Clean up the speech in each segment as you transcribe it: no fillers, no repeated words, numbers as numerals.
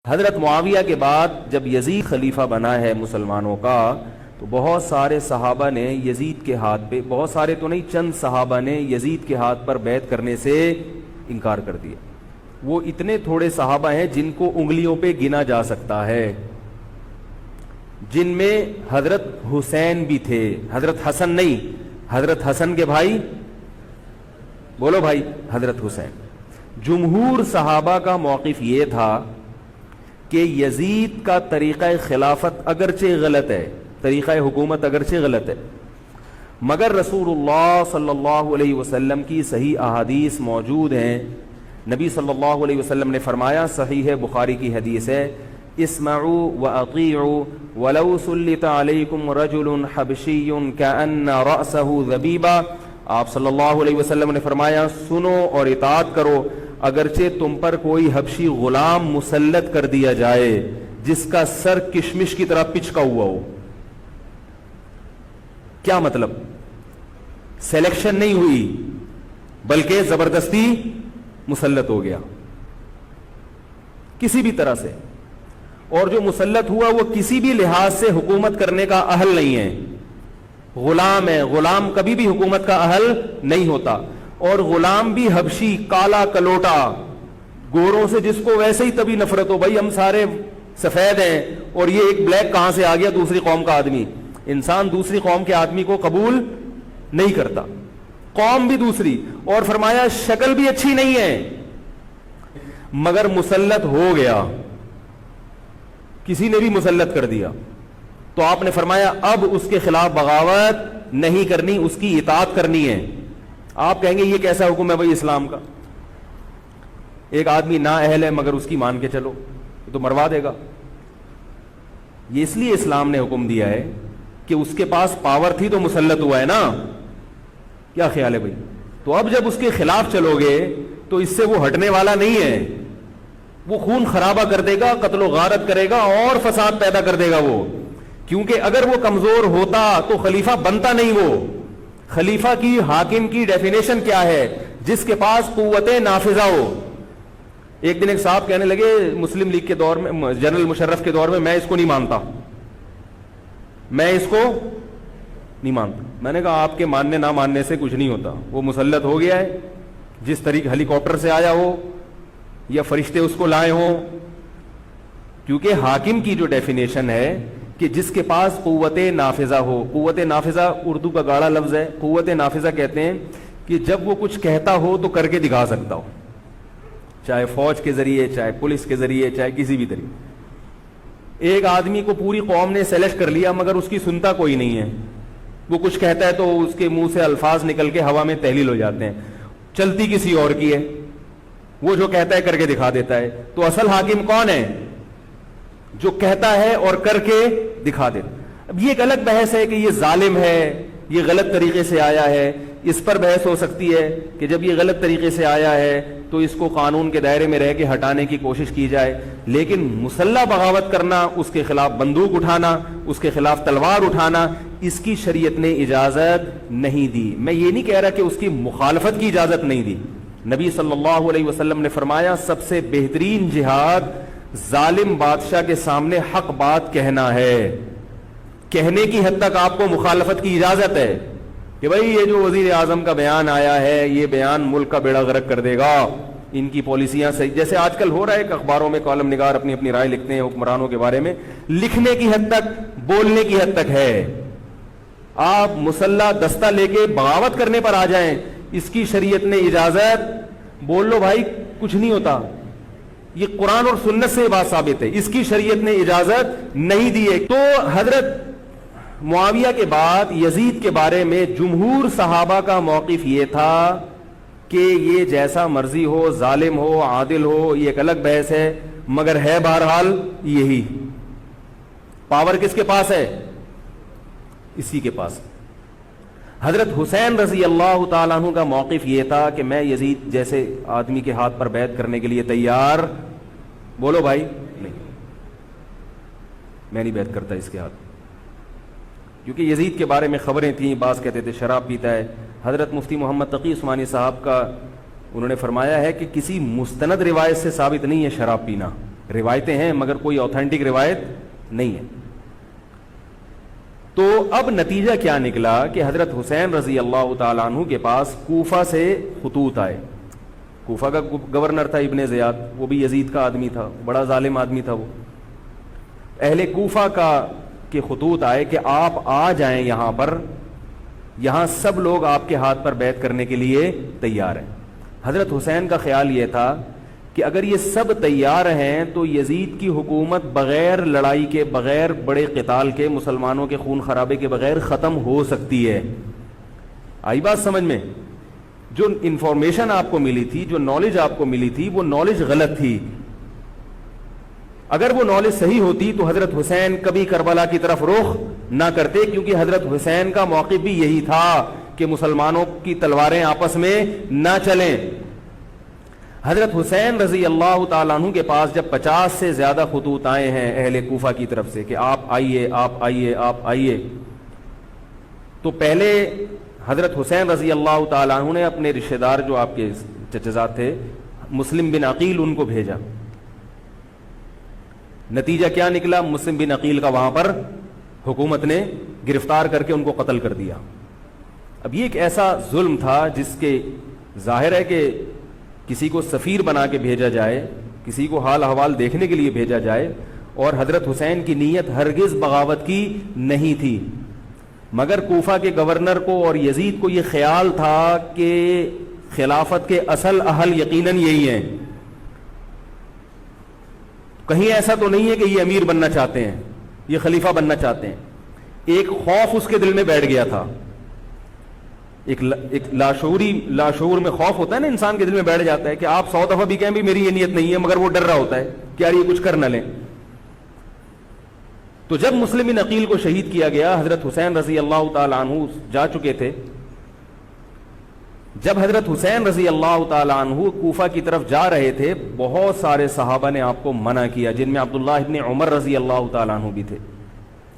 حضرت معاویہ کے بعد جب یزید خلیفہ بنا ہے مسلمانوں کا تو بہت سارے صحابہ نے یزید کے ہاتھ پہ، بہت سارے تو نہیں، چند صحابہ نے یزید کے ہاتھ پر بیعت کرنے سے انکار کر دیا۔ وہ اتنے تھوڑے صحابہ ہیں جن کو انگلیوں پہ گنا جا سکتا ہے، جن میں حضرت حسین بھی تھے، حضرت حسن نہیں، حضرت حسن کے بھائی، بولو بھائی، حضرت حسین۔ جمہور صحابہ کا موقف یہ تھا کہ یزید کا طریقہ خلافت اگرچہ غلط ہے، طریقہ حکومت اگرچہ غلط ہے، مگر رسول اللہ صلی اللہ علیہ وسلم کی صحیح احادیث موجود ہیں۔ نبی صلی اللہ علیہ وسلم نے فرمایا، صحیح بخاری کی حدیث ہے، اسمعوا واطیعوا ولو سلط علیکم رجل حبشی کأن رأسہ ذبیبہ۔ آپ صلی اللہ علیہ وسلم نے فرمایا، سنو اور اطاعت کرو، اگرچہ تم پر کوئی حبشی غلام مسلط کر دیا جائے جس کا سر کشمش کی طرح پچکا ہوا ہو۔ کیا مطلب؟ سلیکشن نہیں ہوئی بلکہ زبردستی مسلط ہو گیا کسی بھی طرح سے، اور جو مسلط ہوا وہ کسی بھی لحاظ سے حکومت کرنے کا اہل نہیں ہے، غلام ہے، غلام کبھی بھی حکومت کا اہل نہیں ہوتا، اور غلام بھی حبشی، کالا کلوٹا، گوروں سے جس کو ویسے ہی تبھی نفرت ہو، بھائی ہم سارے سفید ہیں اور یہ ایک بلیک کہاں سے آ گیا دوسری قوم کا آدمی۔ انسان دوسری قوم کے آدمی کو قبول نہیں کرتا، قوم بھی دوسری، اور فرمایا شکل بھی اچھی نہیں ہے، مگر مسلط ہو گیا، کسی نے بھی مسلط کر دیا، تو آپ نے فرمایا اب اس کے خلاف بغاوت نہیں کرنی، اس کی اطاعت کرنی ہے۔ آپ کہیں گے یہ کیسا حکم ہے بھائی اسلام کا؟ ایک آدمی نا اہل ہے مگر اس کی مان کے چلو تو مروا دے گا۔ یہ اس لیے اسلام نے حکم دیا ہے کہ اس کے پاس پاور تھی تو مسلط ہوا ہے نا، کیا خیال ہے بھائی؟ تو اب جب اس کے خلاف چلو گے تو اس سے وہ ہٹنے والا نہیں ہے، وہ خون خرابہ کر دے گا، قتل و غارت کرے گا اور فساد پیدا کر دے گا وہ، کیونکہ اگر وہ کمزور ہوتا تو خلیفہ بنتا نہیں۔ وہ خلیفہ کی، حاکم کی ڈیفینیشن کیا ہے؟ جس کے پاس قوت نافذہ ہو۔ ایک دن ایک صاحب کہنے لگے مسلم لیگ کے دور میں، جنرل مشرف کے دور میں اس کو نہیں مانتا، میں اس کو نہیں مانتا۔ میں نے کہا آپ کے ماننے نہ ماننے سے کچھ نہیں ہوتا، وہ مسلط ہو گیا ہے، جس طریقے ہیلی کاپٹر سے آیا ہو یا فرشتے اس کو لائے ہوں، کیونکہ حاکم کی جو ڈیفینیشن ہے کہ جس کے پاس قوت نافذہ ہو۔ قوت نافذہ اردو کا گاڑا لفظ ہے، قوت نافذہ کہتے ہیں کہ جب وہ کچھ کہتا ہو تو کر کے دکھا سکتا ہو، چاہے فوج کے ذریعے، چاہے پولیس کے ذریعے، چاہے کسی بھی طریقے۔ ایک آدمی کو پوری قوم نے سلیکٹ کر لیا مگر اس کی سنتا کوئی نہیں ہے، وہ کچھ کہتا ہے تو اس کے منہ سے الفاظ نکل کے ہوا میں تحلیل ہو جاتے ہیں، چلتی کسی اور کی ہے، وہ جو کہتا ہے کر کے دکھا دیتا ہے۔ تو اصل حاکم کون ہے؟ جو کہتا ہے اور کر کے دکھا دیتا۔ اب یہ ایک الگ بحث ہے کہ یہ ظالم ہے، یہ غلط طریقے سے آیا ہے، اس پر بحث ہو سکتی ہے کہ جب یہ غلط طریقے سے آیا ہے تو اس کو قانون کے دائرے میں رہ کے ہٹانے کی کوشش کی جائے، لیکن مسلح بغاوت کرنا، اس کے خلاف بندوق اٹھانا، اس کے خلاف تلوار اٹھانا، اس کی شریعت نے اجازت نہیں دی۔ میں یہ نہیں کہہ رہا کہ اس کی مخالفت کی اجازت نہیں دی۔ نبی صلی اللہ علیہ وسلم نے فرمایا سب سے بہترین جہاد ظالم بادشاہ کے سامنے حق بات کہنا ہے۔ کہنے کی حد تک آپ کو مخالفت کی اجازت ہے کہ بھائی یہ جو وزیر اعظم کا بیان آیا ہے یہ بیان ملک کا بیڑا غرق کر دے گا، ان کی پالیسیاں صحیح، جیسے آج کل ہو رہا ہے کہ اخباروں میں کالم نگار اپنی اپنی رائے لکھتے ہیں حکمرانوں کے بارے میں، لکھنے کی حد تک، بولنے کی حد تک ہے۔ آپ مسلح دستہ لے کے بغاوت کرنے پر آ جائیں، اس کی شریعت نے اجازت، بول لو بھائی کچھ نہیں ہوتا، یہ قرآن اور سنت سے بات ثابت ہے، اس کی شریعت نے اجازت نہیں دی ہے۔ تو حضرت معاویہ کے بعد یزید کے بارے میں جمہور صحابہ کا موقف یہ تھا کہ یہ جیسا مرضی ہو، ظالم ہو، عادل ہو، یہ ایک الگ بحث ہے، مگر ہے بہرحال یہی۔ پاور کس کے پاس ہے؟ اسی کے پاس۔ حضرت حسین رضی اللہ تعالیٰ عنہ کا موقف یہ تھا کہ میں یزید جیسے آدمی کے ہاتھ پر بیعت کرنے کے لیے تیار، بولو بھائی، نہیں، میں نہیں بیعت کرتا اس کے ہاتھ، کیونکہ یزید کے بارے میں خبریں تھیں، بعض کہتے تھے شراب پیتا ہے۔ حضرت مفتی محمد تقی عثمانی صاحب کا انہوں نے فرمایا ہے کہ کسی مستند روایت سے ثابت نہیں ہے شراب پینا، روایتیں ہیں مگر کوئی اوتھینٹک روایت نہیں ہے. تو اب نتیجہ کیا نکلا کہ حضرت حسین رضی اللہ تعالیٰ عنہ کے پاس کوفہ سے خطوط آئے. کوفہ کا گورنر تھا ابن زیاد, وہ بھی یزید کا آدمی تھا, بڑا ظالم آدمی تھا وہ. اہل کوفہ کے خطوط آئے کہ آپ آ جائیں یہاں پر, یہاں سب لوگ آپ کے ہاتھ پر بیعت کرنے کے لیے تیار ہیں. حضرت حسین کا خیال یہ تھا کہ اگر یہ سب تیار ہیں تو یزید کی حکومت بغیر لڑائی کے, بغیر بڑے قتال کے, مسلمانوں کے خون خرابے کے بغیر ختم ہو سکتی ہے. آئی بات سمجھ میں؟ جو انفارمیشن آپ کو ملی تھی, جو نالج آپ کو ملی تھی, وہ نالج غلط تھی. اگر وہ نالج صحیح ہوتی تو حضرت حسین کبھی کربلا کی طرف رخ نہ کرتے, کیونکہ حضرت حسین کا موقف بھی یہی تھا کہ مسلمانوں کی تلواریں آپس میں نہ چلیں. حضرت حسین رضی اللہ تعالیٰ عنہ کے پاس جب 50 سے زیادہ خطوط آئے ہیں اہل کوفہ کی طرف سے کہ آپ آئیے, آپ آئیے, آپ آئیے, تو پہلے حضرت حسین رضی اللہ تعالیٰ عنہ نے اپنے رشتہ دار جو آپ کے چچزاد تھے مسلم بن عقیل, ان کو بھیجا. نتیجہ کیا نکلا؟ مسلم بن عقیل کا وہاں پر حکومت نے گرفتار کر کے ان کو قتل کر دیا. اب یہ ایک ایسا ظلم تھا جس کے ظاہر ہے کہ کسی کو سفیر بنا کے بھیجا جائے, کسی کو حال احوال دیکھنے کے لیے بھیجا جائے, اور حضرت حسین کی نیت ہرگز بغاوت کی نہیں تھی, مگر کوفہ کے گورنر کو اور یزید کو یہ خیال تھا کہ خلافت کے اصل اہل یقیناً یہی ہیں. کہیں ایسا تو نہیں ہے کہ یہ امیر بننا چاہتے ہیں, یہ خلیفہ بننا چاہتے ہیں. ایک خوف اس کے دل میں بیٹھ گیا تھا, ایک لاشعور میں خوف ہوتا ہے نا, انسان کے دل میں بیٹھ جاتا ہے کہ آپ 100 دفعہ بھی کہیں بھی میری یہ نیت نہیں ہے, مگر وہ ڈر رہا ہوتا ہے کہ یار یہ کچھ کر نہ لیں. تو جب مسلم بن عقیل کو شہید کیا گیا, حضرت حسین رضی اللہ تعالیٰ عنہ جا چکے تھے. جب حضرت حسین رضی اللہ تعالیٰ عنہ کوفہ کی طرف جا رہے تھے, بہت سارے صحابہ نے آپ کو منع کیا, جن میں عبداللہ ابن عمر رضی اللہ تعالیٰ عنہ بھی تھے,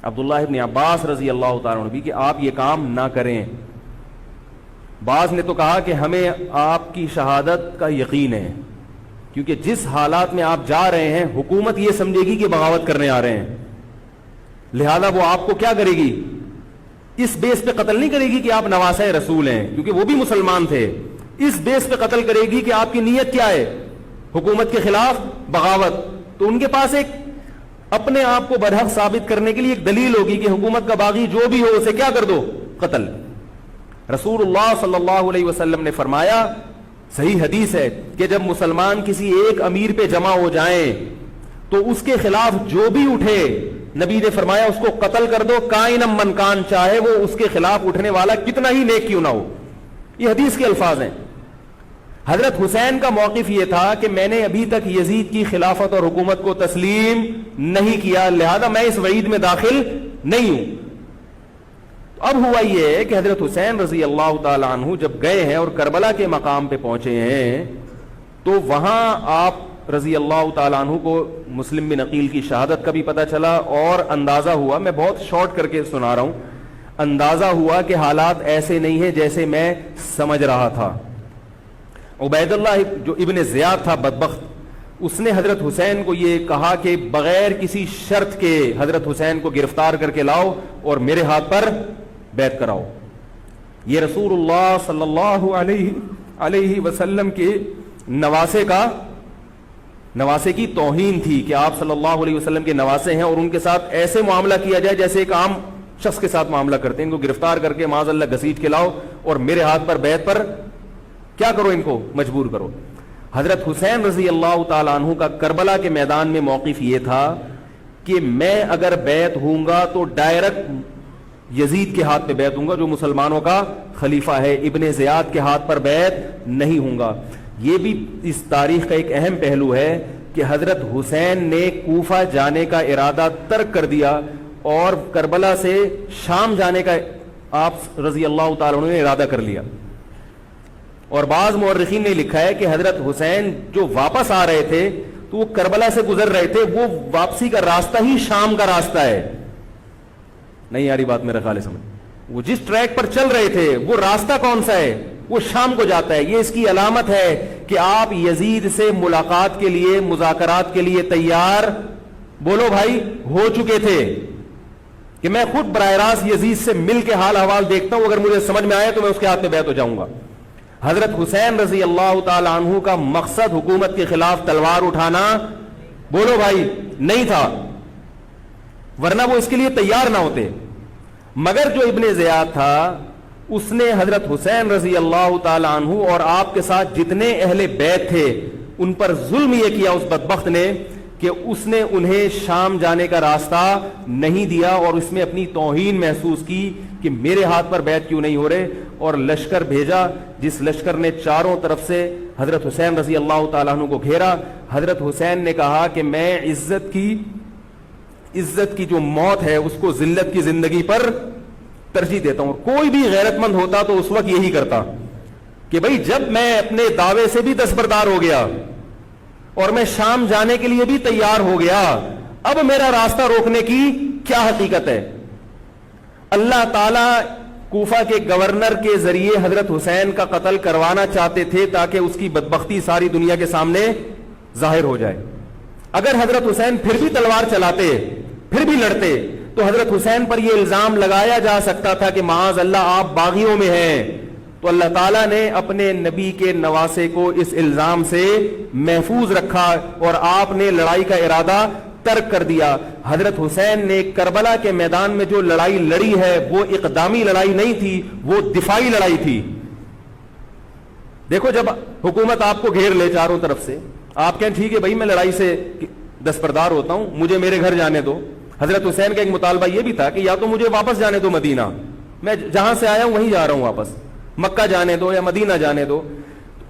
عبداللہ ابن عباس رضی اللہ تعالیٰ عنہ بھی, کہ آپ یہ کام نہ کریں. بعض نے تو کہا کہ ہمیں آپ کی شہادت کا یقین ہے, کیونکہ جس حالات میں آپ جا رہے ہیں حکومت یہ سمجھے گی کہ بغاوت کرنے آ رہے ہیں, لہذا وہ آپ کو کیا کرے گی, اس بیس پہ قتل نہیں کرے گی کہ آپ نواسہ رسول ہیں, کیونکہ وہ بھی مسلمان تھے. اس بیس پہ قتل کرے گی کہ آپ کی نیت کیا ہے, حکومت کے خلاف بغاوت. تو ان کے پاس ایک اپنے آپ کو برحق ثابت کرنے کے لیے ایک دلیل ہوگی کہ حکومت کا باغی جو بھی ہو اسے کیا کر دو, قتل. رسول اللہ صلی اللہ علیہ وسلم نے فرمایا, صحیح حدیث ہے, کہ جب مسلمان کسی ایک امیر پہ جمع ہو جائیں تو اس کے خلاف جو بھی اٹھے, نبی نے فرمایا اس کو قتل کر دو, کائنم من کان, چاہے وہ اس کے خلاف اٹھنے والا کتنا ہی نیک کیوں نہ ہو. یہ حدیث کے الفاظ ہیں. حضرت حسین کا موقف یہ تھا کہ میں نے ابھی تک یزید کی خلافت اور حکومت کو تسلیم نہیں کیا, لہذا میں اس وعید میں داخل نہیں ہوں. اب ہوا یہ کہ حضرت حسین رضی اللہ تعالی عنہ جب گئے ہیں اور کربلا کے مقام پہ پہنچے ہیں, تو وہاں آپ رضی اللہ تعالیٰ عنہ کو مسلم بن عقیل کی شہادت کا بھی پتہ چلا, اور اندازہ ہوا, میں بہت شارٹ کر کے سنا رہا ہوں, اندازہ ہوا کہ حالات ایسے نہیں ہیں جیسے میں سمجھ رہا تھا. عبید اللہ جو ابن زیاد تھا بدبخت, اس نے حضرت حسین کو یہ کہا کہ بغیر کسی شرط کے حضرت حسین کو گرفتار کر کے لاؤ اور میرے ہاتھ پر بیعت کراؤ. یہ رسول اللہ صلی اللہ علیہ وسلم کے نواسے کی توہین تھی کہ آپ صلی اللہ علیہ وسلم کے نواسے ہیں اور ان کے ساتھ ایسے معاملہ کیا جائے جیسے ایک عام شخص کے ساتھ معاملہ کرتے ہیں. ان کو گرفتار کر کے معاذ اللہ گھسیٹ کے لاؤ اور میرے ہاتھ پر بیعت پر کیا کرو, ان کو مجبور کرو. حضرت حسین رضی اللہ تعالیٰ عنہ کا کربلا کے میدان میں موقف یہ تھا کہ میں اگر بیعت ہوں گا تو ڈائریکٹ یزید کے ہاتھ پہ بیعت ہوں گا جو مسلمانوں کا خلیفہ ہے, ابن زیاد کے ہاتھ پر بیعت نہیں ہوں گا. یہ بھی اس تاریخ کا ایک اہم پہلو ہے کہ حضرت حسین نے کوفہ جانے کا ارادہ ترک کر دیا اور کربلا سے شام جانے کا آپ رضی اللہ تعالیٰ عنہ نے ارادہ کر لیا. اور بعض مورخین نے لکھا ہے کہ حضرت حسین جو واپس آ رہے تھے تو وہ کربلا سے گزر رہے تھے, وہ واپسی کا راستہ ہی شام کا راستہ ہے. نہیں یاری بات میرا خیال ہے سمجھ, وہ جس ٹریک پر چل رہے تھے وہ راستہ کون سا ہے, وہ شام کو جاتا ہے. یہ اس کی علامت ہے کہ آپ یزید سے ملاقات کے لیے مذاکرات کے لیے تیار بولو بھائی ہو چکے تھے کہ میں خود براہ راست یزید سے مل کے حال احوال دیکھتا ہوں, اگر مجھے سمجھ میں آیا تو میں اس کے ہاتھ میں بیعت ہو جاؤں گا. حضرت حسین رضی اللہ تعالی عنہ کا مقصد حکومت کے خلاف تلوار اٹھانا بولو بھائی نہیں تھا, ورنہ وہ اس کے لیے تیار نہ ہوتے. مگر جو ابن زیاد تھا اس نے حضرت حسین رضی اللہ تعالی عنہ اور آپ کے ساتھ جتنے اہل بیت تھے ان پر ظلم یہ کیا اس بدبخت نے کہ اس نے انہیں شام جانے کا راستہ نہیں دیا, اور اس میں اپنی توہین محسوس کی کہ میرے ہاتھ پر بیعت کیوں نہیں ہو رہے, اور لشکر بھیجا جس لشکر نے چاروں طرف سے حضرت حسین رضی اللہ تعالیٰ عنہ کو گھیرا. حضرت حسین نے کہا کہ میں عزت کی جو موت ہے اس کو ذلت کی زندگی پر ترجیح دیتا ہوں. کوئی بھی غیرت مند ہوتا تو اس وقت یہی کرتا کہ بھئی جب میں اپنے دعوے سے بھی دستبردار ہو گیا اور میں شام جانے کے لیے بھی تیار ہو گیا, اب میرا راستہ روکنے کی کیا حقیقت ہے. اللہ تعالی کوفہ کے گورنر کے ذریعے حضرت حسین کا قتل کروانا چاہتے تھے تاکہ اس کی بدبختی ساری دنیا کے سامنے ظاہر ہو جائے. اگر حضرت حسین پھر بھی تلوار چلاتے, پھر بھی لڑتے, تو حضرت حسین پر یہ الزام لگایا جا سکتا تھا کہ معاذ اللہ آپ باغیوں میں ہیں. تو اللہ تعالیٰ نے اپنے نبی کے نواسے کو اس الزام سے محفوظ رکھا اور آپ نے لڑائی کا ارادہ ترک کر دیا. حضرت حسین نے کربلا کے میدان میں جو لڑائی لڑی ہے وہ اقدامی لڑائی نہیں تھی, وہ دفاعی لڑائی تھی. دیکھو جب حکومت آپ کو گھیر لے چاروں طرف سے, آپ کہیں ٹھیک ہے بھائی میں لڑائی سے دستبردار ہوتا ہوں, مجھے میرے گھر جانے دو. حضرت حسین کا ایک مطالبہ یہ بھی تھا کہ یا تو مجھے واپس جانے دو مدینہ, میں جہاں سے آیا ہوں وہیں جا رہا ہوں واپس, مکہ جانے دو یا مدینہ جانے دو.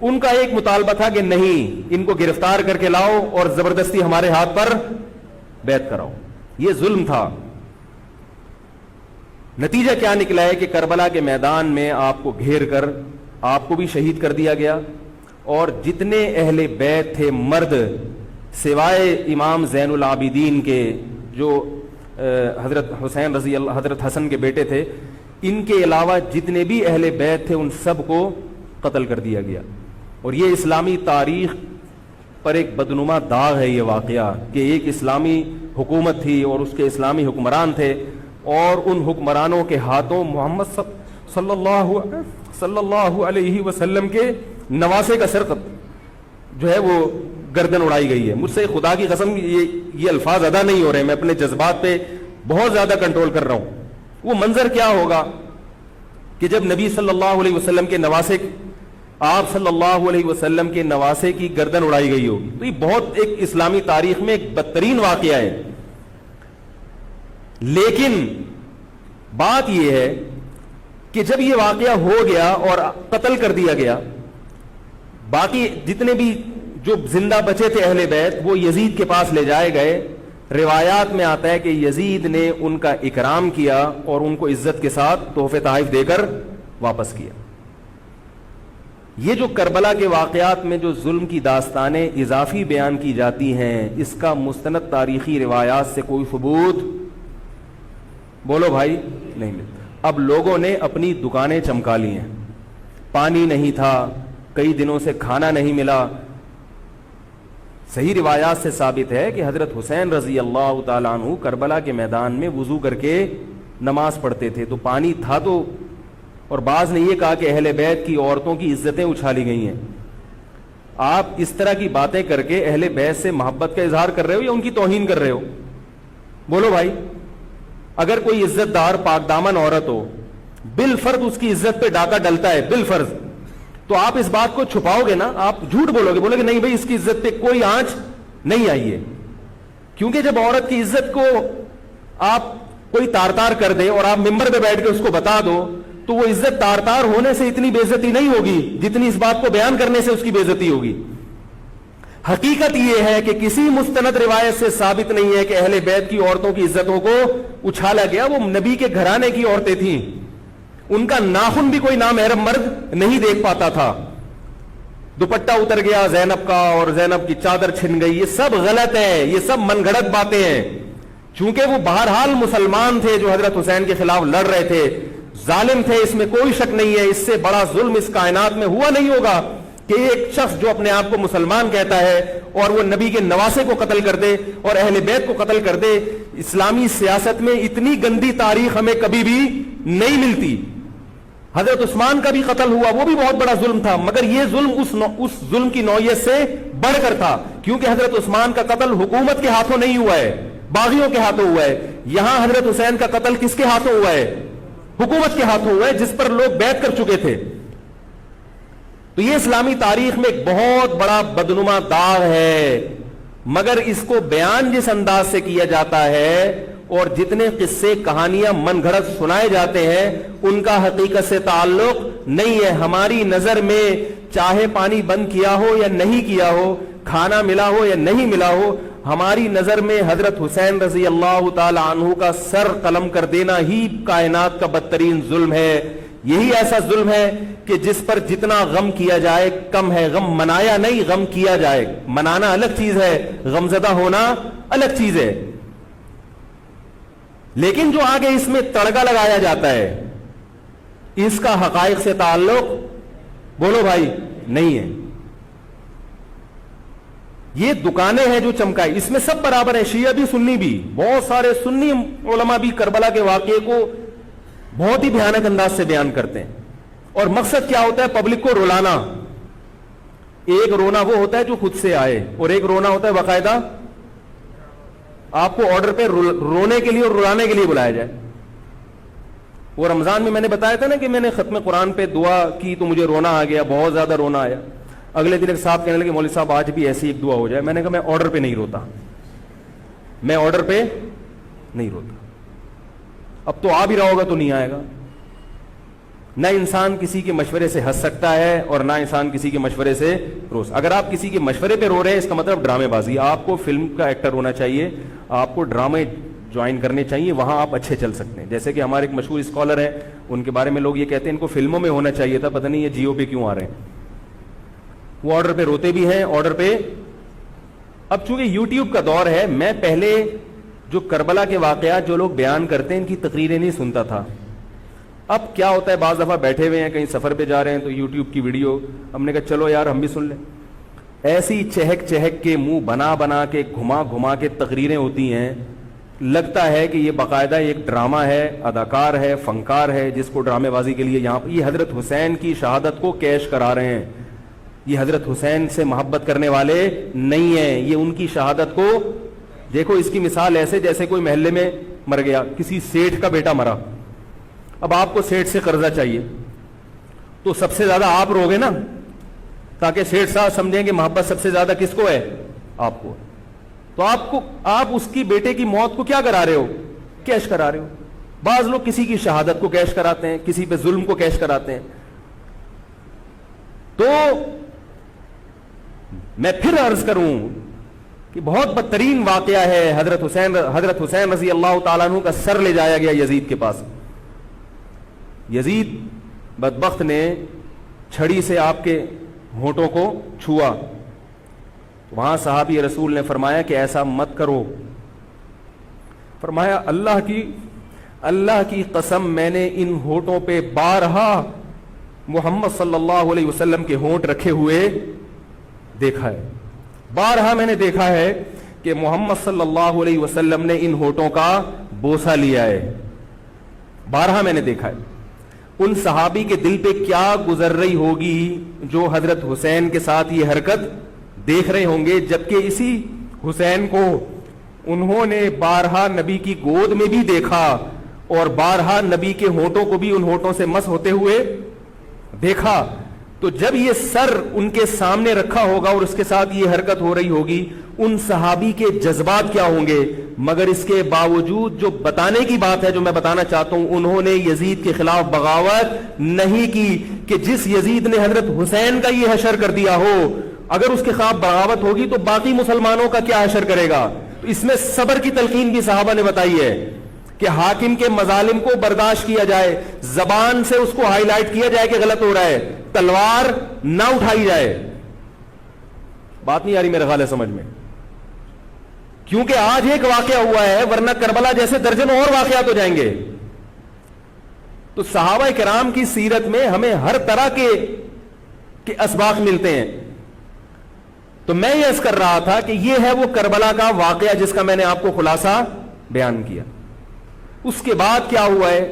ان کا ایک مطالبہ تھا کہ نہیں, ان کو گرفتار کر کے لاؤ اور زبردستی ہمارے ہاتھ پر بیعت کراؤ. یہ ظلم تھا. نتیجہ کیا نکلا ہے کہ کربلا کے میدان میں آپ کو گھیر کر آپ کو بھی شہید کر دیا گیا, اور جتنے اہل بیت تھے مرد سوائے امام زین العابدین کے جو حضرت حسین رضی اللہ حضرت حسن کے بیٹے تھے, ان کے علاوہ جتنے بھی اہل بیت تھے ان سب کو قتل کر دیا گیا. اور یہ اسلامی تاریخ پر ایک بدنما داغ ہے یہ واقعہ کہ ایک اسلامی حکومت تھی اور اس کے اسلامی حکمران تھے, اور ان حکمرانوں کے ہاتھوں محمد صلی اللہ علیہ وسلم کے نواسے کا سر جو ہے وہ گردن اڑائی گئی ہے. مجھ سے خدا کی قسم یہ الفاظ ادا نہیں ہو رہے, میں اپنے جذبات پہ بہت زیادہ کنٹرول کر رہا ہوں. وہ منظر کیا ہوگا کہ جب نبی صلی اللہ علیہ وسلم کے نواسے, آپ صلی اللہ علیہ وسلم کے نواسے کی گردن اڑائی گئی ہوگی. تو یہ بہت ایک اسلامی تاریخ میں ایک بدترین واقعہ ہے. لیکن بات یہ ہے کہ جب یہ واقعہ ہو گیا اور قتل کر دیا گیا, باقی جتنے بھی جو زندہ بچے تھے اہل بیت وہ یزید کے پاس لے جائے گئے. روایات میں آتا ہے کہ یزید نے ان کا اکرام کیا اور ان کو عزت کے ساتھ تحفے تحائف دے کر واپس کیا. یہ جو کربلا کے واقعات میں جو ظلم کی داستانیں اضافی بیان کی جاتی ہیں, اس کا مستند تاریخی روایات سے کوئی ثبوت بولو بھائی نہیں ملتا. اب لوگوں نے اپنی دکانیں چمکا لی ہیں, پانی نہیں تھا, کئی دنوں سے کھانا نہیں ملا. صحیح روایات سے ثابت ہے کہ حضرت حسین رضی اللہ تعالیٰ عنہ کربلا کے میدان میں وضو کر کے نماز پڑھتے تھے, تو پانی تھا تو. اور بعض نے یہ کہا کہ اہل بیت کی عورتوں کی عزتیں اچھالی گئی ہیں. آپ اس طرح کی باتیں کر کے اہل بیت سے محبت کا اظہار کر رہے ہو یا ان کی توہین کر رہے ہو؟ بولو بھائی. اگر کوئی عزت دار پاک دامن عورت ہو, بالفرض اس کی عزت پہ ڈاکہ ڈلتا ہے بالفرض, تو آپ اس بات کو چھپاؤ گے نا, آپ جھوٹ بولو گے, بولو گے نہیں بھائی اس کی عزت پہ کوئی آنچ نہیں آئی ہے. کیونکہ جب عورت کی عزت کو آپ کوئی تار تار کر دے اور آپ ممبر پہ بیٹھ کے اس کو بتا دو, تو وہ عزت تار تار ہونے سے اتنی بے عزتی نہیں ہوگی جتنی اس بات کو بیان کرنے سے اس کی بے عزتی ہوگی. حقیقت یہ ہے کہ کسی مستند روایت سے ثابت نہیں ہے کہ اہل بیت کی عورتوں کی عزتوں کو اچھالا گیا. وہ نبی کے گھرانے کی عورتیں تھیں, ان کا ناخن بھی کوئی نامحرم مرد نہیں دیکھ پاتا تھا. دوپٹہ اتر گیا زینب کا اور زینب کی چادر چھن گئی, یہ سب غلط ہے, یہ سب من گھڑت باتیں ہیں. چونکہ وہ بہرحال مسلمان تھے جو حضرت حسین کے خلاف لڑ رہے تھے, ظالم تھے, اس میں کوئی شک نہیں ہے. اس سے بڑا ظلم اس کائنات میں ہوا نہیں ہوگا کہ ایک شخص جو اپنے آپ کو مسلمان کہتا ہے اور وہ نبی کے نواسے کو قتل کر دے اور اہل بیت کو قتل کر دے. اسلامی سیاست میں اتنی گندی تاریخ ہمیں کبھی بھی نہیں ملتی. حضرت عثمان کا بھی قتل ہوا, وہ بھی بہت بڑا ظلم تھا, مگر یہ ظلم اس ظلم کی نوعیت سے بڑھ کر تھا, کیونکہ حضرت عثمان کا قتل حکومت کے ہاتھوں نہیں ہوا ہے, باغیوں کے ہاتھوں ہوا ہے. یہاں حضرت حسین کا قتل کس کے ہاتھوں ہوا ہے؟ حکومت کے ہاتھوں ہوا ہے, جس پر لوگ بیعت کر چکے تھے. تو یہ اسلامی تاریخ میں ایک بہت بڑا بدنما داغ ہے, مگر اس کو بیان جس انداز سے کیا جاتا ہے اور جتنے قصے کہانیاں من گھڑت سنائے جاتے ہیں ان کا حقیقت سے تعلق نہیں ہے. ہماری نظر میں چاہے پانی بند کیا ہو یا نہیں کیا ہو, کھانا ملا ہو یا نہیں ملا ہو, ہماری نظر میں حضرت حسین رضی اللہ تعالی عنہ کا سر قلم کر دینا ہی کائنات کا بدترین ظلم ہے. یہی ایسا ظلم ہے کہ جس پر جتنا غم کیا جائے کم ہے. غم منایا نہیں, غم کیا جائے. منانا الگ چیز ہے, غمزدہ ہونا الگ چیز ہے. لیکن جو آگے اس میں تڑکا لگایا جاتا ہے اس کا حقائق سے تعلق, بولو بھائی, نہیں ہے. یہ دکانیں ہیں جو چمکائی, اس میں سب برابر ہیں, شیعہ بھی سنی بھی. بہت سارے سنی علماء بھی کربلا کے واقعے کو بہت ہی بھیانک انداز سے بیان کرتے ہیں, اور مقصد کیا ہوتا ہے؟ پبلک کو رلانا. ایک رونا وہ ہوتا ہے جو خود سے آئے, اور ایک رونا ہوتا ہے باقاعدہ آپ کو آرڈر پہ رونے کے لیے اور رلانے کے لیے بلایا جائے. وہ رمضان میں نے بتایا تھا نا کہ میں نے ختم قرآن پہ دعا کی تو مجھے رونا آ گیا, بہت زیادہ رونا آیا. اگلے دن ایک صاحب کہنے لگے مولوی صاحب آج بھی ایسی ایک دعا ہو جائے. میں نے کہا میں آرڈر پہ نہیں روتا, میں آرڈر پہ نہیں روتا. اب تو آ بھی رہا ہوگا تو نہیں آئے گا. نہ انسان کسی کے مشورے سے ہنس سکتا ہے اور نہ انسان کسی کے مشورے سے رو. اگر آپ کسی کے مشورے پہ رو رہے ہیں اس کا مطلب ڈرامے بازی. آپ کو فلم کا ایکٹر ہونا چاہیے, آپ کو ڈرامے جوائن کرنے چاہیے, وہاں آپ اچھے چل سکتے ہیں. جیسے کہ ہمارے ایک مشہور اسکالر ہیں, ان کے بارے میں لوگ یہ کہتے ہیں ان کو فلموں میں ہونا چاہیے تھا, پتہ نہیں یہ جیو پہ کیوں آ رہے ہیں. وہ آرڈر پہ روتے بھی ہیں, آرڈر پہ. اب چونکہ یوٹیوب کا دور ہے, میں پہلے جو کربلا کے واقعات جو لوگ بیان کرتے ہیں ان کی تقریریں نہیں سنتا تھا. اب کیا ہوتا ہے, بعض دفعہ بیٹھے ہوئے ہیں کہیں سفر پہ جا رہے ہیں تو یوٹیوب کی ویڈیو, ہم نے کہا چلو یار ہم بھی سن لیں. ایسی چہک چہک کے منہ بنا بنا کے گھما گھما کے تقریریں ہوتی ہیں, لگتا ہے کہ یہ باقاعدہ ایک ڈرامہ ہے, اداکار ہے, فنکار ہے جس کو ڈرامے بازی کے لیے یہاں. یہ حضرت حسین کی شہادت کو کیش کرا رہے ہیں. یہ حضرت حسین سے محبت کرنے والے نہیں ہیں, یہ ان کی شہادت کو. دیکھو اس کی مثال ایسے جیسے کوئی محلے میں مر گیا, کسی سیٹھ کا بیٹا مرا, اب آپ کو سیٹھ سے قرضہ چاہیے تو سب سے زیادہ آپ روگے نا, تاکہ سیٹھ صاحب سمجھیں کہ محبت سب سے زیادہ کس کو ہے؟ آپ کو. تو آپ اس کی بیٹے کی موت کو کیا کرا رہے ہو؟ کیش کرا رہے ہو. بعض لوگ کسی کی شہادت کو کیش کراتے ہیں, کسی پہ ظلم کو کیش کراتے ہیں. تو میں پھر عرض کروں کہ بہت بدترین واقعہ ہے حضرت حسین رضی اللہ تعالیٰ عنہ کا سر لے جایا گیا یزید کے پاس. یزید بدبخت نے چھڑی سے آپ کے ہونٹوں کو چھوا. وہاں صحابی رسول نے فرمایا کہ ایسا مت کرو. فرمایا اللہ کی قسم میں نے ان ہونٹوں پہ بارہا محمد صلی اللہ علیہ وسلم کے ہونٹ رکھے ہوئے دیکھا ہے. بارہا میں نے دیکھا ہے کہ محمد صلی اللہ علیہ وسلم نے ان ہونٹوں کا بوسہ لیا ہے. بارہا میں نے دیکھا ہے. ان صحابی کے دل پہ کیا گزر رہی ہوگی جو حضرت حسین کے ساتھ یہ حرکت دیکھ رہے ہوں گے, جبکہ اسی حسین کو انہوں نے بارہا نبی کی گود میں بھی دیکھا اور بارہا نبی کے ہونٹوں کو بھی ان ہونٹوں سے مس ہوتے ہوئے دیکھا. تو جب یہ سر ان کے سامنے رکھا ہوگا اور اس کے ساتھ یہ حرکت ہو رہی ہوگی, ان صحابی کے جذبات کیا ہوں گے. مگر اس کے باوجود جو بتانے کی بات ہے, جو میں بتانا چاہتا ہوں, انہوں نے یزید کے خلاف بغاوت نہیں کی کہ جس یزید نے حضرت حسین کا یہ حشر کر دیا ہو, اگر اس کے خلاف بغاوت ہوگی تو باقی مسلمانوں کا کیا حشر کرے گا. تو اس میں صبر کی تلقین بھی صحابہ نے بتائی ہے کہ حاکم کے مظالم کو برداشت کیا جائے, زبان سے اس کو ہائی لائٹ کیا جائے کہ غلط ہو رہا ہے, تلوار نہ اٹھائی جائے. بات نہیں آ رہی میرے خیال ہے سمجھ میں, کیونکہ آج ایک واقعہ ہوا ہے ورنہ کربلا جیسے درجنوں اور واقعات ہو جائیں گے. تو صحابہ کرام کی سیرت میں ہمیں ہر طرح کے کہ اسباق ملتے ہیں. تو میں یہ عرض کر رہا تھا کہ یہ ہے وہ کربلا کا واقعہ جس کا میں نے آپ کو خلاصہ بیان کیا. اس کے بعد کیا ہوا ہے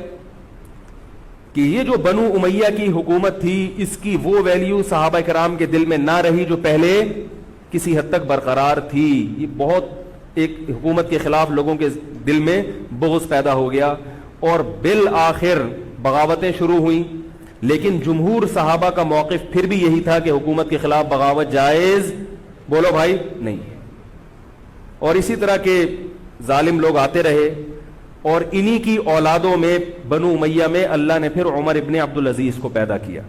کہ یہ جو بنو امیہ کی حکومت تھی, اس کی وہ ویلیو صحابہ کرام کے دل میں نہ رہی جو پہلے کسی حد تک برقرار تھی. یہ بہت ایک حکومت کے خلاف لوگوں کے دل میں بغض پیدا ہو گیا اور بالآخر بغاوتیں شروع ہوئیں. لیکن جمہور صحابہ کا موقف پھر بھی یہی تھا کہ حکومت کے خلاف بغاوت جائز, بولو بھائی, نہیں. اور اسی طرح کے ظالم لوگ آتے رہے اور انہی کی اولادوں میں بنو امیہ میں اللہ نے پھر عمر ابن عبدالعزیز کو پیدا کیا.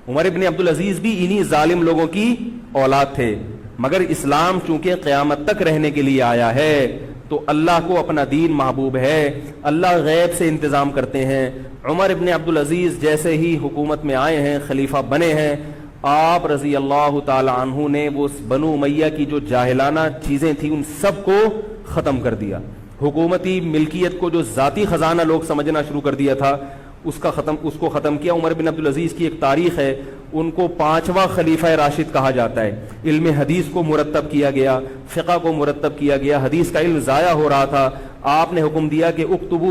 عمر ابن عبدالعزیز بھی انہی ظالم لوگوں کی اولاد تھے, مگر اسلام چونکہ قیامت تک رہنے کے لیے آیا ہے تو اللہ کو اپنا دین محبوب ہے, اللہ غیب سے انتظام کرتے ہیں. عمر ابن عبدالعزیز جیسے ہی حکومت میں آئے ہیں, خلیفہ بنے ہیں, آپ رضی اللہ تعالی عنہ نے وہ بنو امیہ کی جو جاہلانہ چیزیں تھیں ان سب کو ختم کر دیا. حکومتی ملکیت کو جو ذاتی خزانہ لوگ سمجھنا شروع کر دیا تھا اس کو ختم کیا. عمر بن عبدالعزیز کی ایک تاریخ ہے, ان کو 5واں خلیفہ راشد کہا جاتا ہے. علم حدیث کو مرتب کیا گیا, فقہ کو مرتب کیا گیا, حدیث کا علم ضائع ہو رہا تھا. آپ نے حکم دیا کہ اکتب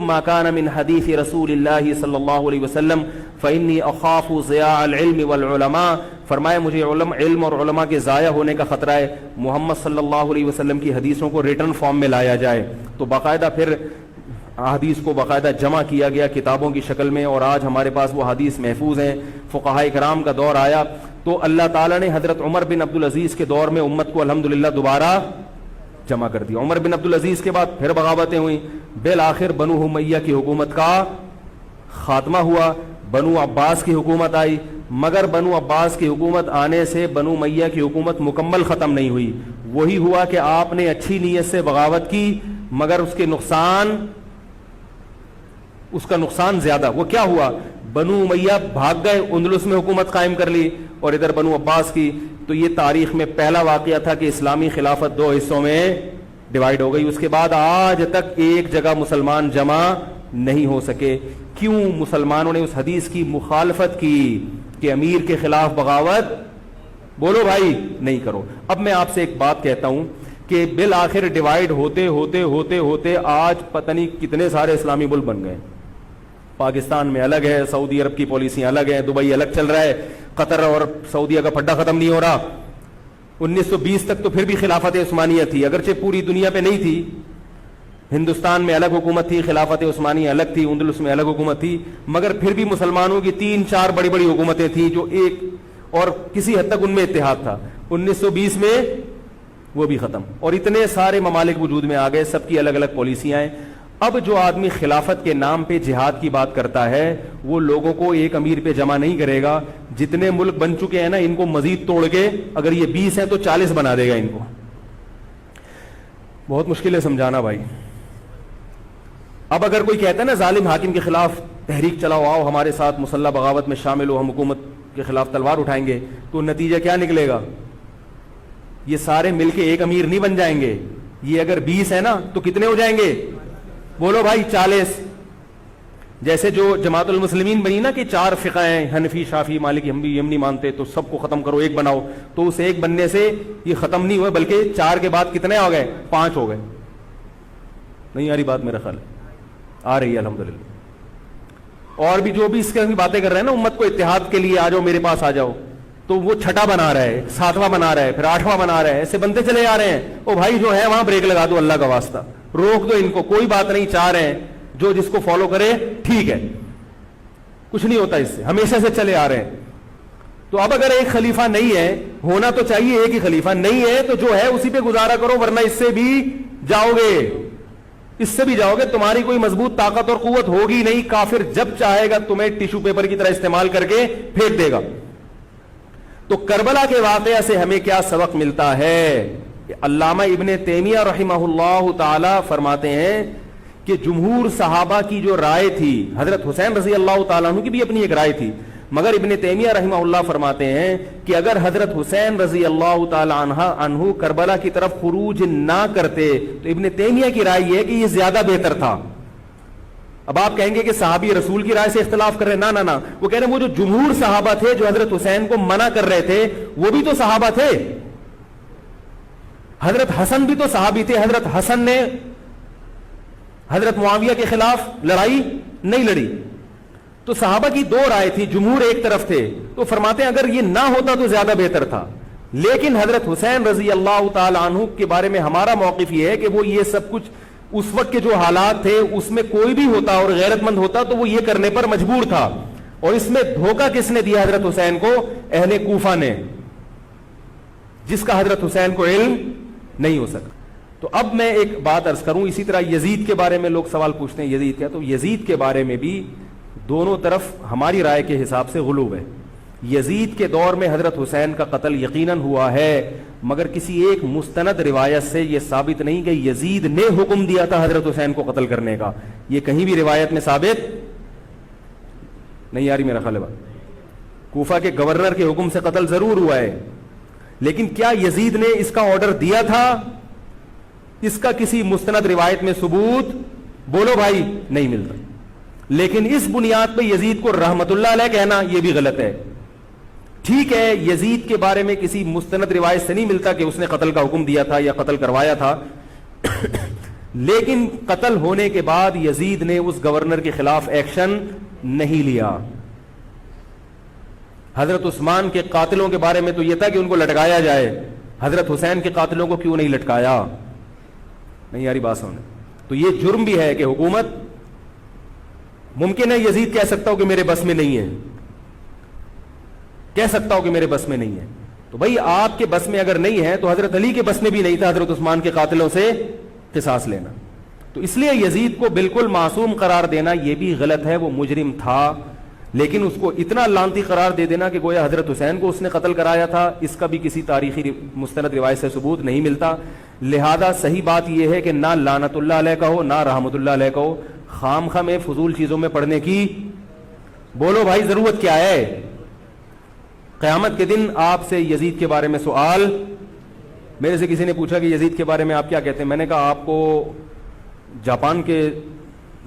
ما کان من حدیث رسول اللہ صلی اللہ علیہ وسلم فإنی اخاف ضیاع العلم والعلماء. فرمایا مجھے علم اور علماء کے ضائع ہونے کا خطرہ ہے, محمد صلی اللہ علیہ وسلم کی حدیثوں کو ریٹن فارم میں لایا جائے. تو باقاعدہ پھر حدیث کو باقاعدہ جمع کیا گیا کتابوں کی شکل میں, اور آج ہمارے پاس وہ حدیث محفوظ ہیں. فقہاء کرام کا دور آیا تو اللہ تعالیٰ نے حضرت عمر بن عبدالعزیز کے دور میں امت کو الحمدللہ دوبارہ جمع کر دیا. عمر بن عبدالعزیز کے بعد پھر بغاوتیں ہوئیں, بالآخر بنو امیہ کی حکومت کا خاتمہ ہوا, بنو عباس کی حکومت آئی. مگر بنو عباس کی حکومت آنے سے بنو امیہ کی حکومت مکمل ختم نہیں ہوئی. وہی ہوا کہ آپ نے اچھی نیت سے بغاوت کی مگر اس کا نقصان زیادہ. وہ کیا ہوا, بنو امیہ بھاگ گئے, اندلس میں حکومت قائم کر لی, اور ادھر بنو عباس کی. تو یہ تاریخ میں پہلا واقعہ تھا کہ اسلامی خلافت 2 حصوں میں ڈیوائیڈ ہو گئی. اس کے بعد آج تک ایک جگہ مسلمان جمع نہیں ہو سکے. کیوں؟ مسلمانوں نے اس حدیث کی مخالفت کی کہ امیر کے خلاف بغاوت, بولو بھائی, نہیں کرو. اب میں آپ سے ایک بات کہتا ہوں کہ بالآخر ڈیوائیڈ ہوتے ہوتے ہوتے ہوتے آج پتہ نہیں کتنے سارے اسلامی ملک بن گئے. پاکستان میں الگ ہے, سعودی عرب کی پالیسیاں الگ ہیں, دبئی الگ چل رہا ہے, قطر اور سعودیہ کا پھڈا ختم نہیں ہو رہا. 1920 تک تو پھر بھی خلافت عثمانیہ تھی, اگرچہ پوری دنیا پہ نہیں تھی. ہندوستان میں الگ حکومت تھی, خلافت عثمانیہ الگ تھی, اندلس میں الگ حکومت تھی, مگر پھر بھی مسلمانوں کی 3-4 بڑی بڑی حکومتیں تھیں جو ایک اور کسی حد تک ان میں اتحاد تھا. 1920 میں وہ بھی ختم, اور اتنے سارے ممالک وجود میں آ گئے, سب کی الگ الگ پالیسیاں ہیں. اب جو آدمی خلافت کے نام پہ جہاد کی بات کرتا ہے وہ لوگوں کو ایک امیر پہ جمع نہیں کرے گا. جتنے ملک بن چکے ہیں نا, ان کو مزید توڑ کے, اگر یہ 20 ہیں تو 40 بنا دے گا ان کو. بہت مشکل ہے سمجھانا بھائی. اب اگر کوئی کہتا ہے نا ظالم حاکم کے خلاف تحریک چلاؤ, آؤ ہمارے ساتھ مسلح بغاوت میں شامل ہو, ہم حکومت کے خلاف تلوار اٹھائیں گے, تو نتیجہ کیا نکلے گا؟ یہ سارے مل کے ایک امیر نہیں بن جائیں گے. یہ اگر 20 ہے نا تو کتنے ہو جائیں گے؟ بولو بھائی, 40. جیسے جو جماعت المسلمین بنی نا کہ 4 فقہ ہیں, حنفی, شافعی, مالکی, ہم بھی نہیں مانتے, تو سب کو ختم کرو, ایک بناؤ. تو اس ایک بننے سے یہ ختم نہیں ہوئے, بلکہ 4 کے بعد کتنے ہو گئے؟ 5 ہو گئے. نہیں آ رہی بات میرا خیال ہے, آ رہی ہے الحمدللہ. اور بھی جو بھی اس کی باتیں کر رہے ہیں نا امت کو اتحاد کے لیے, آ جاؤ میرے پاس آ جاؤ, تو وہ 6واں بنا رہا ہے, 7واں بنا رہا ہے, پھر 8واں بنا رہا ہے, ایسے بنتے چلے آ رہے ہیں. او بھائی جو ہے وہاں بریک لگا دو, اللہ کا واسطہ روک دو ان کو, کوئی بات نہیں. 4 ہیں, جو جس کو فالو کرے ٹھیک ہے, کچھ نہیں ہوتا اس سے, ہمیشہ سے چلے آ رہے ہیں. تو اب اگر ایک خلیفہ نہیں ہے, ہونا تو چاہیے ایک ہی خلیفہ, نہیں ہے تو جو ہے اسی پہ گزارا کرو, ورنہ اس سے بھی جاؤ گے, تمہاری کوئی مضبوط طاقت اور قوت ہوگی نہیں. کافر جب چاہے گا تمہیں ٹیشو پیپر کی طرح استعمال کر کے پھینک دے گا. تو کربلا کے واقعہ سے ہمیں کیا سبق ملتا ہے؟ علامہ ابن تیمیہ رحمہ اللہ تعالی فرماتے ہیں کہ جمہور صحابہ کی جو رائے تھی, حضرت حسین رضی اللہ تعالیٰ عنہ کی بھی اپنی ایک رائے تھی, مگر ابن تیمیہ رحمہ اللہ فرماتے ہیں کہ اگر حضرت حسین رضی اللہ تعالی عنہ کربلا کی طرف خروج نہ کرتے تو ابن تیمیہ کی رائے یہ ہے کہ یہ زیادہ بہتر تھا. اب آپ کہیں گے کہ صحابی رسول کی رائے سے اختلاف کر رہے ہیں، نہ وہ کہہ رہے ہیں وہ جو جمہور صحابہ تھے جو حضرت حسین کو منع کر رہے تھے وہ بھی تو صحابہ تھے. حضرت حسن بھی تو صحابی تھے. حضرت حسن نے حضرت معاویہ کے خلاف لڑائی نہیں لڑی. تو صحابہ کی دو رائے تھی، جمہور ایک طرف تھے. تو فرماتے ہیں اگر یہ نہ ہوتا تو زیادہ بہتر تھا. لیکن حضرت حسین رضی اللہ تعالی عنہ کے بارے میں ہمارا موقف یہ ہے کہ وہ یہ سب کچھ اس وقت کے جو حالات تھے اس میں کوئی بھی ہوتا اور غیرت مند ہوتا تو وہ یہ کرنے پر مجبور تھا. اور اس میں دھوکہ کس نے دیا حضرت حسین کو؟ اہل کوفہ نے، جس کا حضرت حسین کو علم نہیں ہو سکا. تو اب میں ایک بات عرض کروں، اسی طرح یزید کے بارے میں لوگ سوال پوچھتے ہیں یزید کیا، تو یزید کے بارے میں بھی دونوں طرف ہماری رائے کے حساب سے غلو ہے. یزید کے دور میں حضرت حسین کا قتل یقیناً ہوا ہے، مگر کسی ایک مستند روایت سے یہ ثابت نہیں کہ یزید نے حکم دیا تھا حضرت حسین کو قتل کرنے کا. یہ کہیں بھی روایت میں ثابت نہیں آ رہی میرا خیال ہے. کوفہ کے گورنر کے حکم سے قتل ضرور ہوا ہے، لیکن کیا یزید نے اس کا آرڈر دیا تھا؟ اس کا کسی مستند روایت میں ثبوت بولو بھائی نہیں ملتا. لیکن اس بنیاد پہ یزید کو رحمت اللہ علیہ کہنا یہ بھی غلط ہے. ٹھیک ہے یزید کے بارے میں کسی مستند روایت سے نہیں ملتا کہ اس نے قتل کا حکم دیا تھا یا قتل کروایا تھا، لیکن قتل ہونے کے بعد یزید نے اس گورنر کے خلاف ایکشن نہیں لیا. حضرت عثمان کے قاتلوں کے بارے میں تو یہ تھا کہ ان کو لٹکایا جائے، حضرت حسین کے قاتلوں کو کیوں نہیں لٹکایا؟ نہیں یاری بات سمجھ. تو یہ جرم بھی ہے کہ حکومت، ممکن ہے یزید کہہ سکتا ہو کہ میرے بس میں نہیں ہے، کہہ سکتا ہو کہ میرے بس میں نہیں ہے. تو بھائی آپ کے بس میں اگر نہیں ہے تو حضرت علی کے بس میں بھی نہیں تھا حضرت عثمان کے قاتلوں سے قصاص لینا. تو اس لیے یزید کو بالکل معصوم قرار دینا یہ بھی غلط ہے. وہ مجرم تھا، لیکن اس کو اتنا لعنتی قرار دے دینا کہ گویا حضرت حسین کو اس نے قتل کرایا تھا، اس کا بھی کسی تاریخی مستند روایت سے ثبوت نہیں ملتا. لہذا صحیح بات یہ ہے کہ نہ لعنت اللہ علیہ کہو نہ رحمت اللہ علیہ کہو. خام خواہ میں فضول چیزوں میں پڑھنے کی بولو بھائی ضرورت کیا ہے؟ قیامت کے دن آپ سے یزید کے بارے میں سوال، میرے سے کسی نے پوچھا کہ یزید کے بارے میں آپ کیا کہتے ہیں. میں نے کہا آپ کو جاپان کے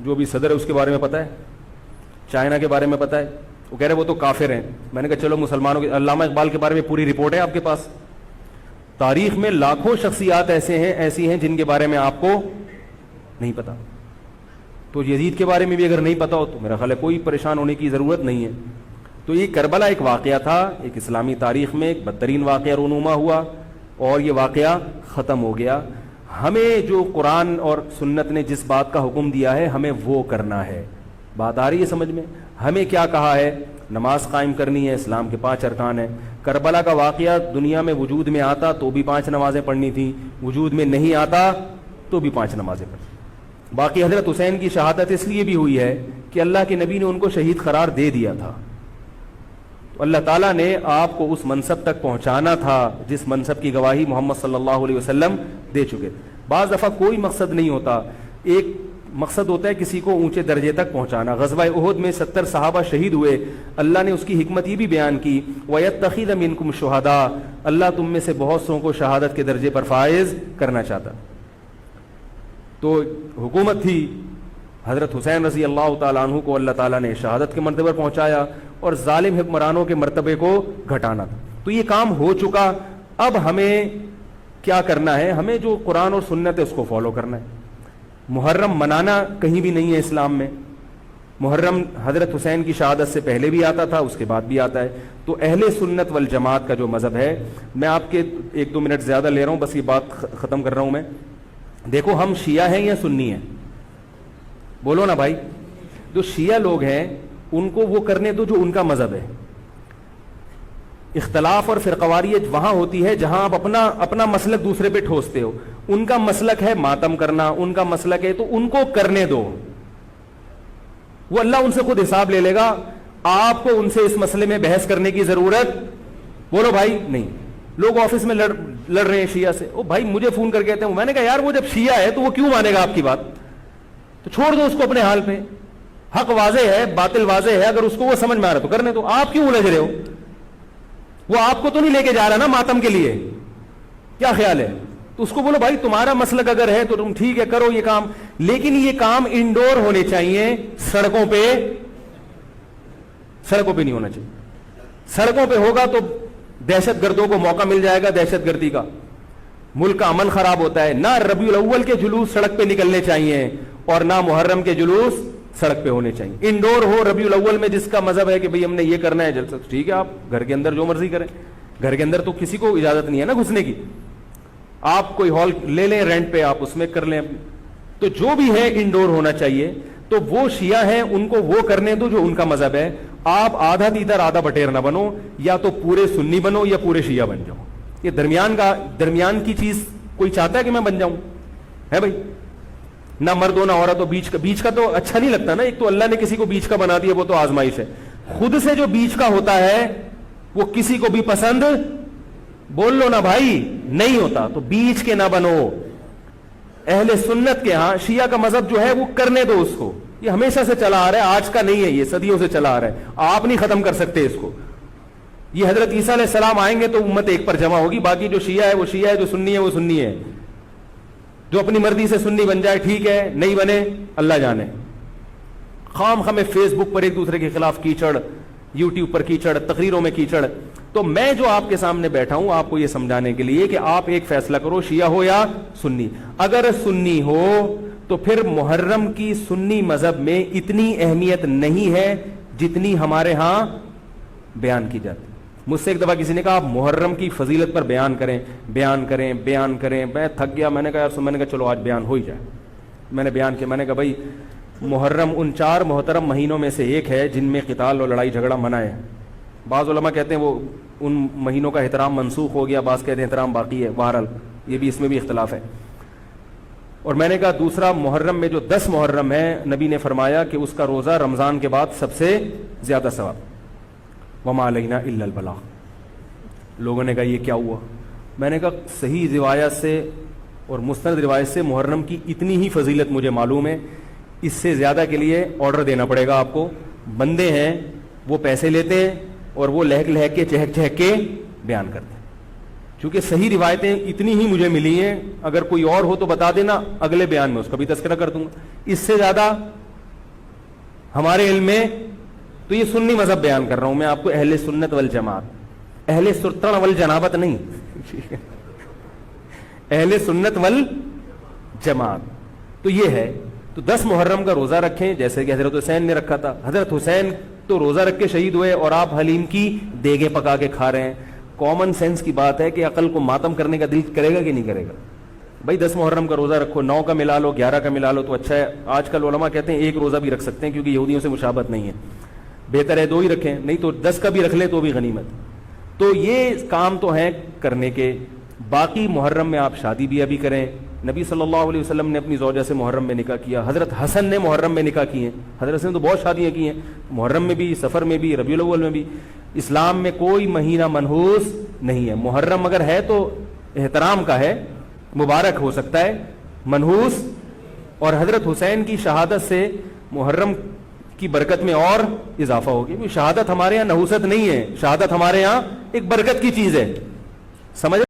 جو بھی صدر ہے اس کے بارے میں پتہ ہے، چائنا کے بارے میں پتہ ہے؟ وہ کہہ رہے وہ تو کافر ہیں. میں نے کہا چلو مسلمانوں کے، علامہ اقبال کے بارے میں پوری رپورٹ ہے آپ کے پاس. تاریخ میں لاکھوں شخصیات ایسی ہیں جن کے بارے میں آپ کو نہیں پتا. تو یزید کے بارے میں بھی اگر نہیں پتا ہو تو میرا خیال ہے کوئی پریشان ہونے کی ضرورت نہیں ہے. تو یہ کربلا ایک واقعہ تھا، ایک اسلامی تاریخ میں ایک بدترین واقعہ رونما ہوا اور یہ واقعہ ختم ہو گیا. ہمیں جو قرآن اور سنت نے جس بات کا حکم دیا ہے ہمیں وہ کرنا ہے. بات آ رہی ہے سمجھ میں؟ ہمیں کیا کہا ہے؟ نماز قائم کرنی ہے، اسلام کے 5 ارکان ہیں. کربلا کا واقعہ دنیا میں وجود میں آتا تو بھی 5 نمازیں پڑھنی تھیں، وجود میں نہیں آتا تو بھی 5 نمازیں پڑھنی. باقی حضرت حسین کی شہادت اس لیے بھی ہوئی ہے کہ اللہ کے نبی نے ان کو شہید قرار دے دیا تھا. تو اللہ تعالیٰ نے آپ کو اس منصب تک پہنچانا تھا جس منصب کی گواہی محمد صلی اللہ علیہ وسلم دے چکے. بعض دفعہ کوئی مقصد نہیں ہوتا، ایک مقصد ہوتا ہے کسی کو اونچے درجے تک پہنچانا. غزوہ احد میں 70 صحابہ شہید ہوئے. اللہ نے اس کی حکمت یہ بھی بیان کی وَيَتَّخِذَ مِنْكُمْ شُهَدَاءَ، اللہ تم میں سے بہت سو کو شہادت کے درجے پر فائز کرنا چاہتا. تو حکومت تھی، حضرت حسین رضی اللہ تعالیٰ عنہ کو اللہ تعالیٰ نے شہادت کے مرتبے پر پہنچایا اور ظالم حکمرانوں کے مرتبے کو گھٹانا تھا. تو یہ کام ہو چکا. اب ہمیں کیا کرنا ہے؟ ہمیں جو قرآن اور سنت ہے اس کو فالو کرنا ہے. محرم منانا کہیں بھی نہیں ہے اسلام میں. محرم حضرت حسین کی شہادت سے پہلے بھی آتا تھا، اس کے بعد بھی آتا ہے. تو اہل سنت والجماعت کا جو مذہب ہے، میں آپ کے 1-2 منٹ زیادہ لے رہا ہوں، بس یہ بات ختم کر رہا ہوں میں. دیکھو ہم شیعہ ہیں یا سنی ہیں؟ بولو نا بھائی. جو شیعہ لوگ ہیں ان کو وہ کرنے دو جو ان کا مذہب ہے. اختلاف اور فرقواریت وہاں ہوتی ہے جہاں آپ اپنا مسلک دوسرے پہ ٹھوستے ہو. ان کا مسلک ہے ماتم کرنا، ان کا مسلک ہے تو ان کو کرنے دو، وہ اللہ ان سے خود حساب لے لے گا. آپ کو ان سے اس مسئلے میں بحث کرنے کی ضرورت بولو بھائی نہیں. لوگ آفس میں لڑ رہے ہیں شیعہ سے، او بھائی مجھے فون کر کے کہتے ہیں، میں نے کہا یار وہ جب شیعہ ہے تو وہ کیوں مانے گا آپ کی بات؟ تو چھوڑ دو اس کو اپنے حال پہ. حق واضح ہے، باطل واضح ہے، اگر اس کو وہ سمجھ میں آ رہا تو کرنے دو. آپ کیوں الجھ رہے ہو؟ وہ آپ کو تو نہیں لے کے جا رہا نا ماتم کے لیے. کیا خیال ہے؟ تو اس کو بولو بھائی تمہارا مسلک اگر ہے تو تم ٹھیک ہے کرو یہ کام، لیکن یہ کام انڈور ہونے چاہیے، سڑکوں پہ نہیں ہونا چاہیے. سڑکوں پہ ہوگا تو دہشت گردوں کو موقع مل جائے گا دہشت گردی کا، ملک کا امن خراب ہوتا ہے. نہ ربیع الاول کے جلوس سڑک پہ نکلنے چاہیے اور نہ محرم کے جلوس سڑک پہ ہونے چاہیے. انڈور ہو ربیع الاول میں، جس کا مذہب ہے کہ بھئی ہم نے یہ کرنا ہے جلسہ، ٹھیک ہے آپ گھر کے اندر جو مرضی کریں. گھر کے اندر تو کسی کو اجازت نہیں ہے نا گھسنے کی. آپ کوئی ہال لے لیں رینٹ پہ، آپ اس میں کر لیں. تو جو بھی ہے انڈور ہونا چاہیے. تو وہ شیعہ ہیں ان کو وہ کرنے دو جو ان کا مذہب ہے. آپ آدھا تیتر آدھا بٹیر نہ بنو، یا تو پورے سنی بنو یا پورے شیعہ بن جاؤ. یہ درمیان کی چیز کوئی چاہتا ہے کہ میں بن جاؤں؟ ہے بھائی، نہ مرد ہو نہ عورت ہو. بیچ کا تو اچھا نہیں لگتا نا. ایک تو اللہ نے کسی کو بیچ کا بنا دیا، وہ تو آزمائش ہے. خود سے جو بیچ کا ہوتا ہے وہ کسی کو بھی پسند، بول لو نا بھائی، نہیں ہوتا. تو بیچ کے نہ بنو. اہل سنت کے ہاں شیعہ کا مذہب جو ہے وہ کرنے دو اس کو. یہ ہمیشہ سے چلا آ رہا ہے، آج کا نہیں ہے، یہ صدیوں سے چلا آ رہا ہے. آپ نہیں ختم کر سکتے اس کو. یہ حضرت عیسیٰ علیہ السلام آئیں گے تو امت ایک پر جمع ہوگی. باقی جو شیعہ ہے وہ شیعہ ہے، جو سنی ہے وہ سنی ہے. جو اپنی مرضی سے سنی بن جائے ٹھیک ہے، نہیں بنے اللہ جانے. خام خامے فیس بک پر ایک دوسرے کے خلاف کیچڑ، یوٹیوب پر کیچڑ، تقریروں میں کیچڑ. تو میں جو آپ کے سامنے بیٹھا ہوں آپ کو یہ سمجھانے کے لیے کہ آپ ایک فیصلہ کرو، شیعہ ہو یا سنی. اگر سنی ہو تو پھر محرم کی سنی مذہب میں اتنی اہمیت نہیں ہے جتنی ہمارے ہاں بیان کی جاتی. مجھ سے ایک دفعہ کسی نے کہا آپ محرم کی فضیلت پر بیان کریں. میں تھک گیا. میں نے کہا چلو آج بیان ہو ہی جائے. میں نے بیان کیا. میں نے کہا بھائی محرم ان 4 محترم مہینوں میں سے ایک ہے جن میں قتال اور لڑائی جھگڑا منع ہے. بعض علماء کہتے ہیں وہ ان مہینوں کا احترام منسوخ ہو گیا، بعض کہتے ہیں احترام باقی ہے. بہرحال یہ بھی، اس میں بھی اختلاف ہے. اور میں نے کہا دوسرا محرم میں جو 10 محرم ہے، نبی نے فرمایا کہ اس کا روزہ رمضان کے بعد سب سے زیادہ ثواب. وما علینا الا البلاغ. لوگوں نے کہا یہ کیا ہوا؟ میں نے کہا صحیح روایت سے اور مستند روایت سے محرم کی اتنی ہی فضیلت مجھے معلوم ہے. اس سے زیادہ کے لیے آرڈر دینا پڑے گا آپ کو. بندے ہیں وہ پیسے لیتے ہیں اور وہ لہک لہک کے چہک چہک کے بیان کرتے ہیں. چونکہ صحیح روایتیں اتنی ہی مجھے ملی ہیں. اگر کوئی اور ہو تو بتا دینا، اگلے بیان میں اس کا بھی تذکرہ کر دوں گا. اس سے زیادہ ہمارے علم میں تو یہ سنی مذہب بیان کر رہا ہوں میں آپ کو، اہل سنت والجماعت، اہل سرطن والجنابت نہیں. اہل سنت والجماعت تو یہ ہے. تو 10 محرم کا روزہ رکھیں جیسے کہ حضرت حسین نے رکھا تھا. حضرت حسین تو روزہ رکھ کے شہید ہوئے اور آپ حلیم کی دیگیں پکا کے کھا رہے ہیں. کامن سینس کی بات ہے کہ عقل کو ماتم کرنے کا دل کرے گا کہ نہیں کرے گا؟ بھائی 10 محرم کا روزہ رکھو، 9 کا ملا لو، 11 کا ملا لو تو اچھا ہے. آج کل علماء کہتے ہیں ایک روزہ بھی رکھ سکتے ہیں کیونکہ یہودیوں سے مشابہت نہیں ہے. بہتر ہے 2 ہی رکھیں، نہیں تو 10 کا بھی رکھ لیں تو بھی غنیمت. تو یہ کام تو ہیں کرنے کے. باقی محرم میں آپ شادی بیاہ بھی کریں. نبی صلی اللہ علیہ وسلم نے اپنی زوجہ سے محرم میں نکاح کیا. حضرت حسن نے محرم میں نکاح کیے. حضرت حسن نے تو بہت شادیاں کی ہیں، محرم میں بھی، سفر میں بھی، ربیع الاول میں بھی. اسلام میں کوئی مہینہ منحوس نہیں ہے. محرم اگر ہے تو احترام کا ہے، مبارک ہو سکتا ہے، منحوس. اور حضرت حسین کی شہادت سے محرم کی برکت میں اور اضافہ ہوگی. شہادت ہمارے یہاں نحوست نہیں ہے، شہادت ہمارے یہاں ایک برکت کی چیز ہے. سمجھ